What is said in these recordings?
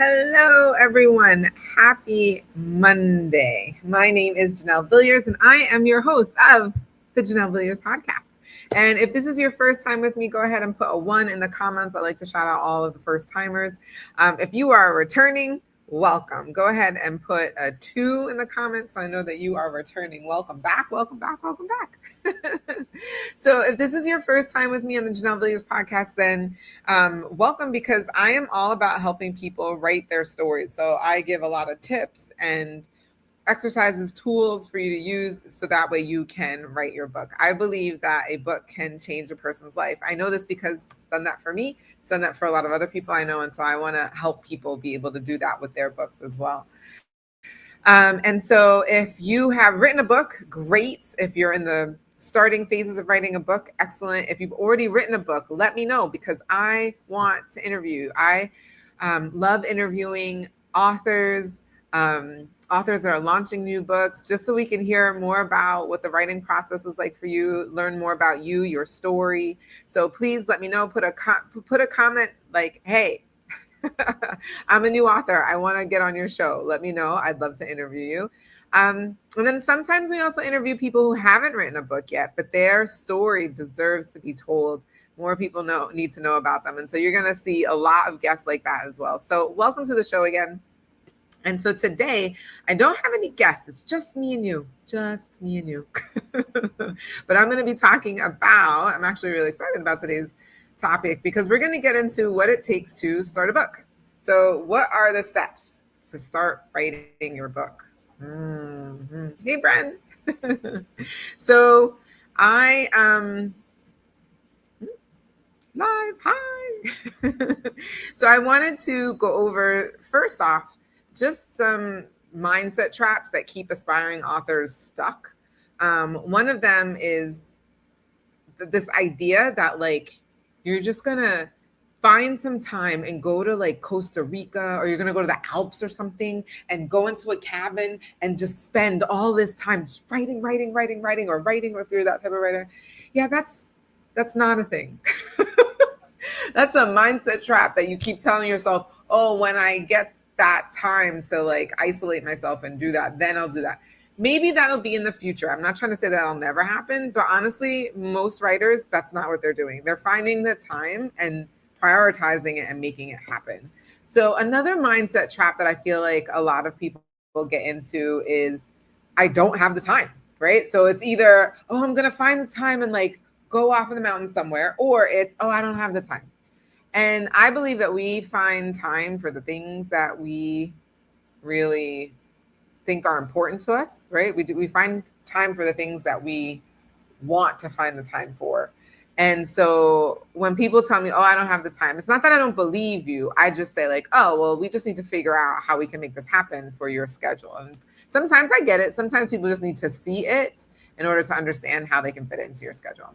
Hello, everyone. Happy Monday. My name is Janelle Villiers, and I am your host of the Janelle Villiers podcast. And if this is your first time with me, go ahead and put a 1 in the comments. I like to shout out all of the first timers. If you are returning, welcome. Go ahead and put a 2 in the comments so I know that you are returning. Welcome back, welcome back, welcome back. So if this is your first time with me on the Janelle Villiers podcast, then welcome, because I am all about helping people write their stories. So I give a lot of tips and exercises, tools for you to use so that way you can write your book. I believe that a book can change a person's life. I know this because it's done that for me, it's done that for a lot of other people I know. And so I want to help people be able to do that with their books as well. And so if you have written a book, great. If you're in the starting phases of writing a book, excellent. If you've already written a book, let me know, because I want to interview. I love interviewing authors, authors that are launching new books, just so we can hear more about what the writing process was like for you, learn more about you, your story. So please let me know. Put a comment like, hey, I'm a new author. I want to get on your show. Let me know. I'd love to interview you. And then sometimes we also interview people who haven't written a book yet, but their story deserves to be told. More people need to know about them. And so you're going to see a lot of guests like that as well. So welcome to the show again. And so today, I don't have any guests. It's just me and you. Just me and you. But I'm going to be talking about, I'm actually really excited about today's topic, because we're going to get into what it takes to start a book. So what are the steps to start writing your book? Hey, Bren. So I live. Hi. So I wanted to go over, first off, just some mindset traps that keep aspiring authors stuck. One of them is this idea that like you're just gonna find some time and go to like Costa Rica, or you're gonna go to the Alps or something and go into a cabin and just spend all this time just writing, or writing, or if you're that type of writer. Yeah, that's not a thing. That's a mindset trap that you keep telling yourself, oh, when I get that time to like isolate myself and do that, then I'll do that. Maybe that'll be in the future. I'm not trying to say that'll never happen, but honestly, most writers, that's not what they're doing. They're finding the time and prioritizing it and making it happen. So another mindset trap that I feel like a lot of people get into is, I don't have the time, right? So it's either, oh, I'm going to find the time and like go off in the mountains somewhere, or it's, oh, I don't have the time. And I believe that we find time for the things that we really think are important to us, right? We find time for the things that we want to find the time for. And so when people tell me, oh, I don't have the time, it's not that I don't believe you. I just say like, oh, well, we just need to figure out how we can make this happen for your schedule. And sometimes I get it. Sometimes people just need to see it in order to understand how they can fit it into your schedule.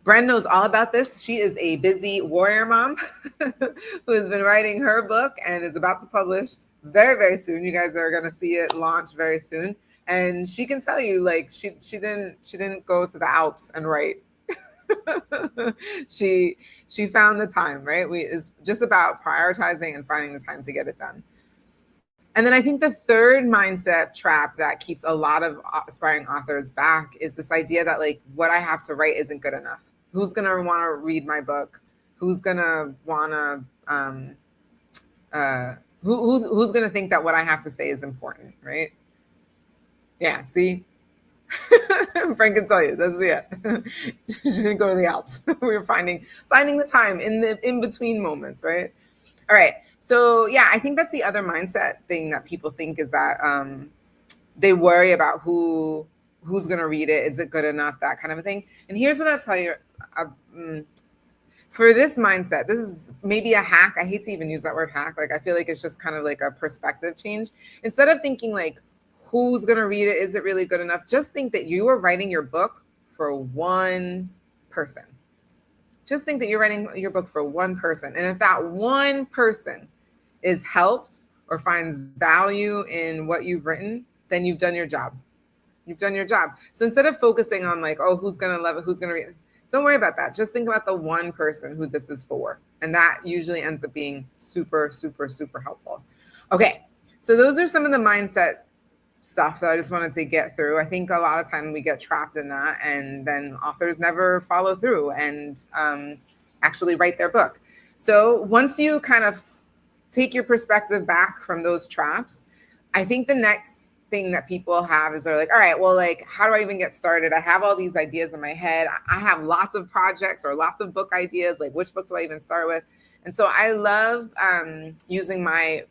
Bren knows all about this. She is a busy warrior mom who has been writing her book and is about to publish very, very soon. You guys are going to see it launch very soon. And she can tell you, like, she didn't go to the Alps and write. she found the time, right? It's just about prioritizing and finding the time to get it done. And then I think the third mindset trap that keeps a lot of aspiring authors back is this idea that like what I have to write isn't good enough. Who's going to want to read my book? Who's going to want to, who's going to think that what I have to say is important, right? Yeah, see? Frank can tell you, that's it. She didn't go to the Alps. We were finding the time in the in-between moments, right? All right. So yeah, I think that's the other mindset thing that people think is that they worry about who's going to read it. Is it good enough? That kind of a thing. And here's what I'll tell you. For this mindset, this is maybe a hack. I hate to even use that word hack. Like, I feel like it's just kind of like a perspective change. Instead of thinking like, who's going to read it? Is it really good enough? Just think that you are writing your book for one person. Just think that you're writing your book for one person. And if that one person is helped or finds value in what you've written, then you've done your job. You've done your job. So instead of focusing on like, oh, who's going to love it? Who's going to read it? Don't worry about that. Just think about the one person who this is for. And that usually ends up being super, super, super helpful. Okay, so those are some of the mindset stuff that I just wanted to get through. I think a lot of time we get trapped in that, and then authors never follow through and actually write their book. So once you kind of take your perspective back from those traps, I think the next thing that people have is they're like, all right, well, like, how do I even get started? I have all these ideas in my head. I have lots of projects or lots of book ideas. Like, which book do I even start with? And so I love using my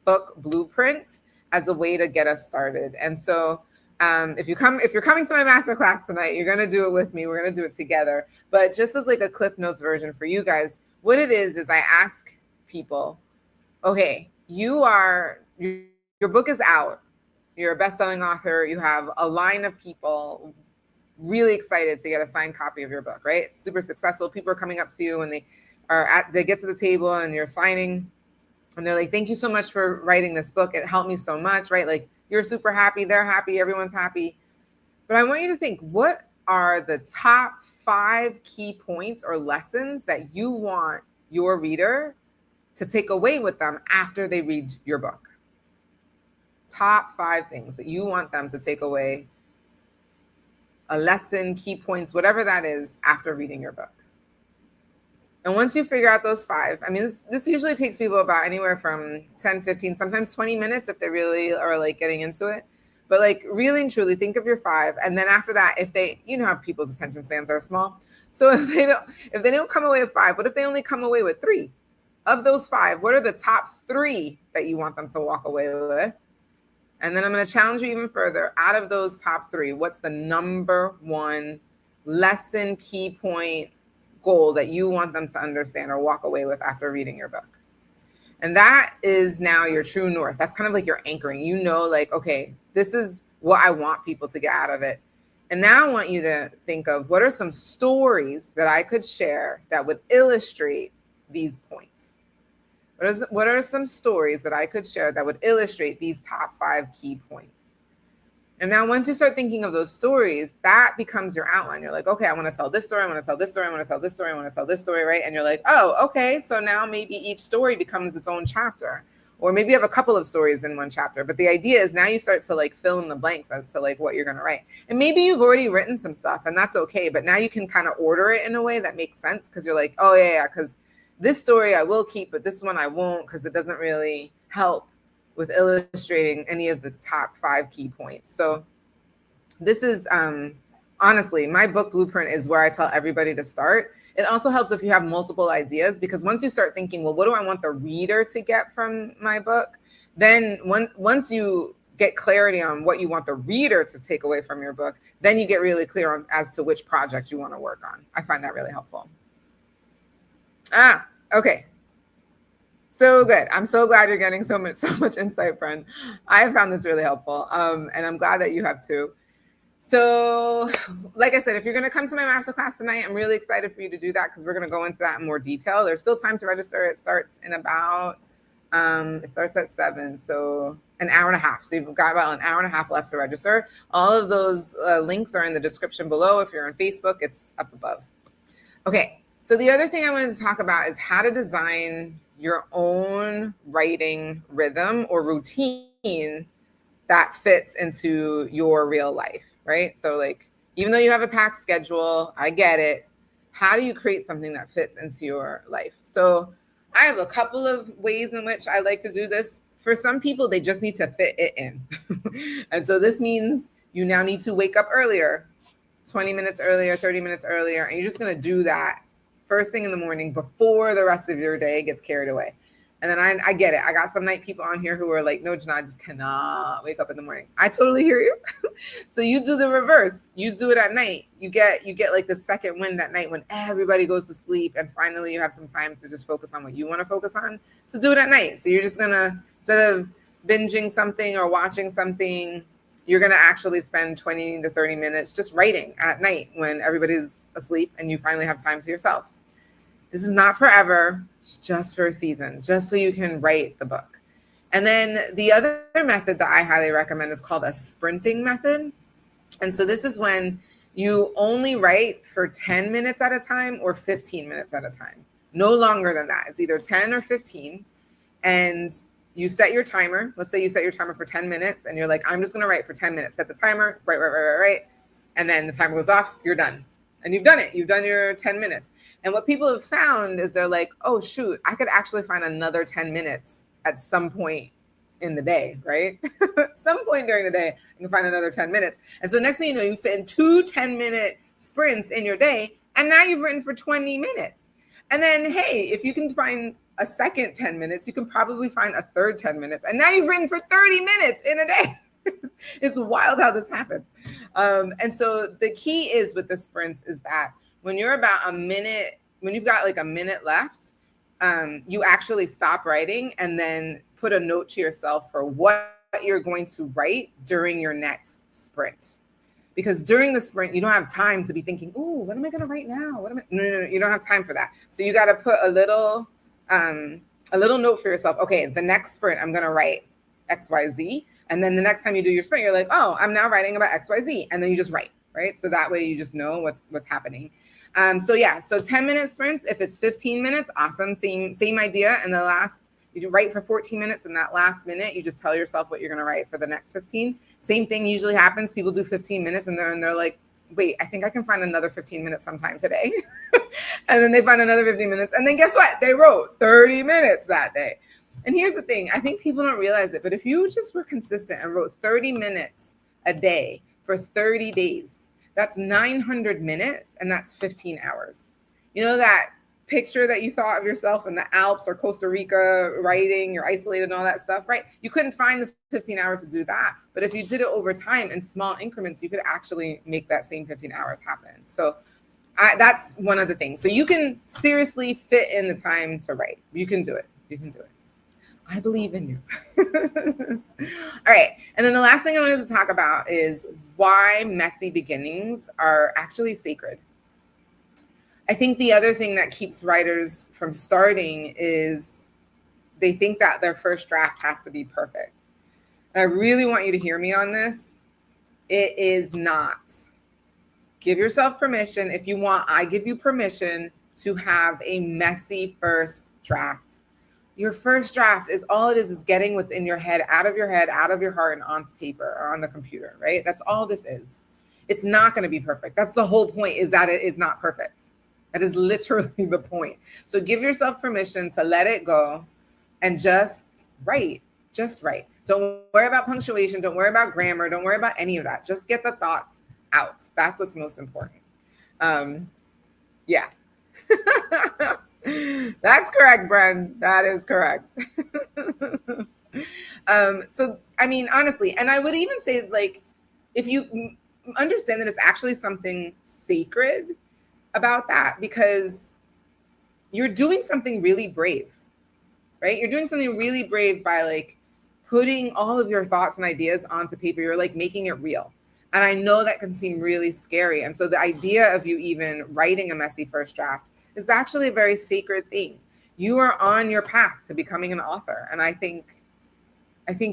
book blueprint as a way to get us started. And so if you're coming to my masterclass tonight, you're going to do it with me. We're going to do it together. But just as like a Cliff Notes version for you guys, what it is I ask people, okay, your book is out. You're a best-selling author. You have a line of people really excited to get a signed copy of your book, right? It's super successful. People are coming up to you when they get to the table and you're signing, and they're like, thank you so much for writing this book. It helped me so much, right? Like, you're super happy. They're happy. Everyone's happy. But I want you to think, what are the top 5 key points or lessons that you want your reader to take away with them after they read your book? Top 5 things that you want them to take away, a lesson, key points, whatever that is, after reading your book. And once you figure out those 5, I mean, this usually takes people about anywhere from 10, 15, sometimes 20 minutes if they really are like getting into it. But like, really and truly think of your 5. And then after that, if they, you know how people's attention spans are small. So if they don't come away with 5, what if they only come away with 3? Of those 5, what are the top 3 that you want them to walk away with? And then I'm going to challenge you even further. Out of those top 3, what's the number 1 lesson, key point, goal that you want them to understand or walk away with after reading your book? And that is now your true north. That's kind of like your anchoring. You know, like, okay, this is what I want people to get out of it. And now I want you to think of, what are some stories that I could share that would illustrate these points? What are some stories that I could share that would illustrate these top 5 key points? And now once you start thinking of those stories, that becomes your outline. You're like, okay, I want to tell this story. I want to tell this story. I want to tell this story. I want to tell this story, right? And you're like, oh, okay. So now maybe each story becomes its own chapter. Or maybe you have a couple of stories in one chapter. But the idea is now you start to like fill in the blanks as to like what you're going to write. And maybe you've already written some stuff, and that's okay. But now you can kind of order it in a way that makes sense, because you're like, oh, yeah, because this story I will keep, but this one I won't, because it doesn't really help with illustrating any of the top 5 key points. So this is honestly, my book blueprint is where I tell everybody to start. It also helps if you have multiple ideas, because once you start thinking, well, what do I want the reader to get from my book? Then once you get clarity on what you want the reader to take away from your book, then you get really clear on as to which project you want to work on. I find that really helpful. Okay. So good. I'm so glad you're getting so much insight, friend. I have found this really helpful. And I'm glad that you have too. So like I said, if you're going to come to my masterclass tonight, I'm really excited for you to do that, because we're going to go into that in more detail. There's still time to register. It starts in about, it starts at 7. So an hour and a half. So you've got about an hour and a half left to register. All of those links are in the description below. If you're on Facebook, it's up above. Okay. So the other thing I wanted to talk about is how to design your own writing rhythm or routine that fits into your real life, right? So like, even though you have a packed schedule, I get it. How do you create something that fits into your life? So I have a couple of ways in which I like to do this. For some people, they just need to fit it in. And so this means you now need to wake up earlier, 20 minutes earlier, 30 minutes earlier, and you're just going to do that first thing in the morning before the rest of your day gets carried away. And then I get it. I got some night people on here who are like, no, Janelle, I just cannot wake up in the morning. I totally hear you. So you do the reverse. You do it at night. You get like the second wind at night when everybody goes to sleep, and finally you have some time to just focus on what you want to focus on. So do it at night. So you're just going to, instead of binging something or watching something, you're going to actually spend 20 to 30 minutes just writing at night when everybody's asleep and you finally have time to yourself. This is not forever. It's just for a season, just so you can write the book. And then the other method that I highly recommend is called a sprinting method. And so this is when you only write for 10 minutes at a time or 15 minutes at a time. No longer than that. It's either 10 or 15. And you set your timer. Let's say you set your timer for 10 minutes and you're like, I'm just going to write for 10 minutes. Set the timer, write. And then the timer goes off, you're done. And you've done it. You've done your 10 minutes. And what people have found is they're like, oh, shoot, I could actually find another 10 minutes at some point in the day, right? Some point during the day, you can find another 10 minutes. And so next thing you know, you fit in 2 10-minute sprints in your day. And now you've written for 20 minutes. And then, hey, if you can find a second 10 minutes, you can probably find a third 10 minutes. And now you've written for 30 minutes in a day. It's wild how this happens. And so the key is with the sprints is that when you're about a minute, when you've got like a minute left, you actually stop writing and then put a note to yourself for what you're going to write during your next sprint. Because during the sprint, you don't have time to be thinking, ooh, what am I going to write now? No, you don't have time for that. So you got to put a little note for yourself. Okay, the next sprint, I'm going to write X, Y, Z. And then the next time you do your sprint, you're like, oh, I'm now writing about X, Y, Z. And then you just write, right? So that way you just know what's happening. So 10-minute sprints. If it's 15 minutes, awesome. Same idea. And you write for 14 minutes, and that last minute, you just tell yourself what you're going to write for the next 15. Same thing usually happens. People do 15 minutes and they're like, wait, I think I can find another 15 minutes sometime today. And then they find another 15 minutes. And then guess what? They wrote 30 minutes that day. And here's the thing. I think people don't realize it, but if you just were consistent and wrote 30 minutes a day for 30 days, that's 900 minutes and that's 15 hours. You know that picture that you thought of yourself in the Alps or Costa Rica writing, you're isolated and all that stuff, right? You couldn't find the 15 hours to do that. But if you did it over time in small increments, you could actually make that same 15 hours happen. So that's one of the things. So you can seriously fit in the time to write. You can do it. I believe in you. All right. And then the last thing I wanted to talk about is why messy beginnings are actually sacred. I think the other thing that keeps writers from starting is they think that their first draft has to be perfect. And I really want you to hear me on this. It is not. Give yourself permission. If you want, I give you permission to have a messy first draft. Your first draft is all it is getting what's in your head, out of your heart, and onto paper or on the computer, right? That's all this is. It's not going to be perfect. That's the whole point, is that it is not perfect. That is literally the point. So give yourself permission to let it go and just write. Just write. Don't worry about punctuation. Don't worry about grammar. Don't worry about any of that. Just get the thoughts out. That's what's most important. Yeah. That's correct, Bren. That is correct. So, I mean, honestly, and I would even say, like, if you understand that it's actually something sacred about that, because you're doing something really brave, right? You're doing something really brave by like putting all of your thoughts and ideas onto paper. You're like making it real. And I know that can seem really scary. And so the idea of you even writing a messy first draft is actually a very sacred thing. You are on your path to becoming an author. And I think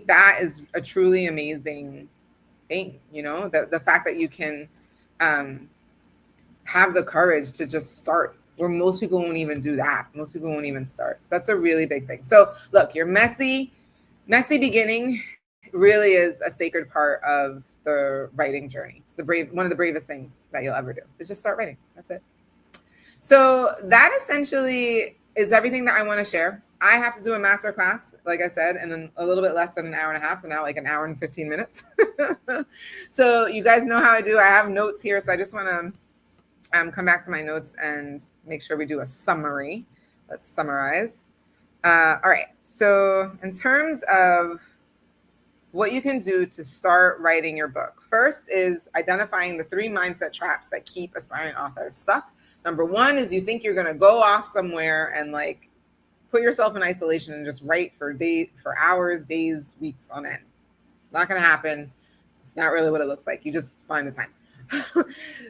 that is a truly amazing thing, you know, the fact that you can have the courage to just start, where most people won't even do that. Most people won't even start. So that's a really big thing. So look, your messy beginning really is a sacred part of the writing journey. It's one of the bravest things that you'll ever do is just start writing. That's it. So that essentially is everything that I want to share. I have to do a masterclass, like I said, and then a little bit less than an hour and a half. So now like an hour and 15 minutes. So you guys know how I do. I have notes here. So I just want to come back to my notes and make sure we do a summary. Let's summarize. All right. So in terms of what you can do to start writing your book, first is identifying the 3 mindset traps that keep aspiring authors stuck. Number 1 is you think you're going to go off somewhere and like put yourself in isolation and just write for hours, days, weeks on end. It's not going to happen. It's not really what it looks like. You just find the time.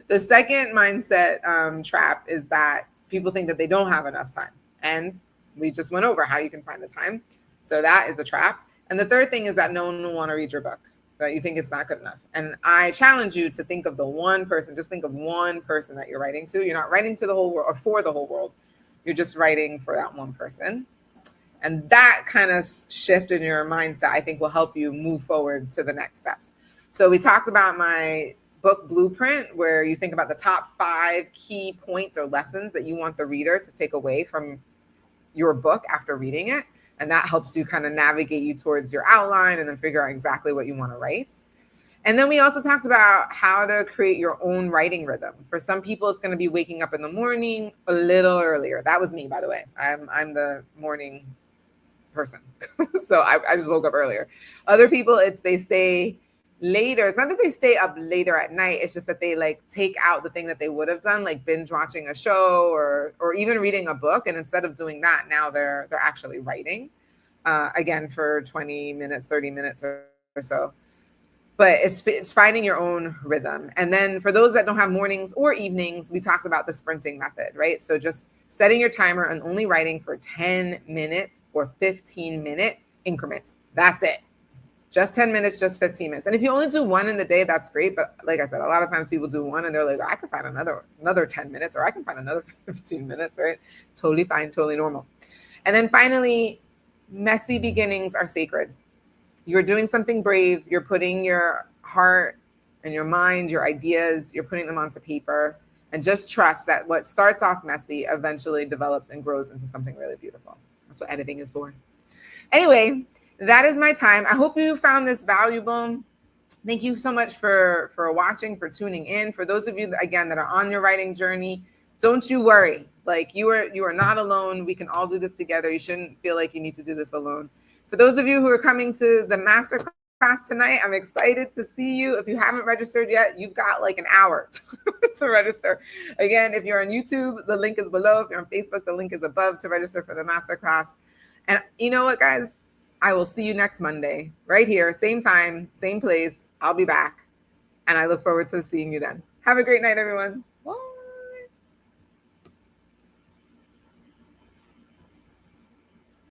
The second mindset trap is that people think that they don't have enough time. And we just went over how you can find the time. So that is a trap. And the third thing is that no one will want to read your book, that you think it's not good enough. And I challenge you to think of the one person, just think of one person that you're writing to. You're not writing to the whole world or for the whole world. You're just writing for that one person. And that kind of shift in your mindset, I think, will help you move forward to the next steps. So we talked about my book blueprint, where you think about the top 5 key points or lessons that you want the reader to take away from your book after reading it. And that helps you kind of navigate you towards your outline and then figure out exactly what you want to write. And then we also talked about how to create your own writing rhythm. For some people, it's going to be waking up in the morning a little earlier. That was me, by the way. I'm the morning person. So I just woke up earlier. Other people, it's they stay later. It's not that they stay up later at night. It's just that they like take out the thing that they would have done, like binge watching a show or even reading a book. And instead of doing that, now they're actually writing again for 20 minutes, 30 minutes or so. But it's finding your own rhythm. And then for those that don't have mornings or evenings, we talked about the sprinting method, right? So just setting your timer and only writing for 10 minutes or 15-minute increments. That's it. Just 10 minutes, just 15 minutes. And if you only do one in the day, that's great. But like I said, a lot of times people do one and they're like, I can find another 10 minutes or I can find another 15 minutes, right? Totally fine, totally normal. And then finally, messy beginnings are sacred. You're doing something brave. You're putting your heart and your mind, your ideas, you're putting them onto paper. And just trust that what starts off messy eventually develops and grows into something really beautiful. That's what editing is for. Anyway, that is my time. I hope you found this valuable. Thank you so much for watching, for tuning in. For those of you, again, that are on your writing journey, don't you worry. Like you are not alone. We can all do this together. You shouldn't feel like you need to do this alone. For those of you who are coming to the masterclass tonight, I'm excited to see you. If you haven't registered yet, you've got like an hour to register. Again, if you're on YouTube, the link is below. If you're on Facebook, the link is above to register for the masterclass. And you know what, guys? I will see you next Monday, right here, same time, same place. I'll be back. And I look forward to seeing you then. Have a great night, everyone.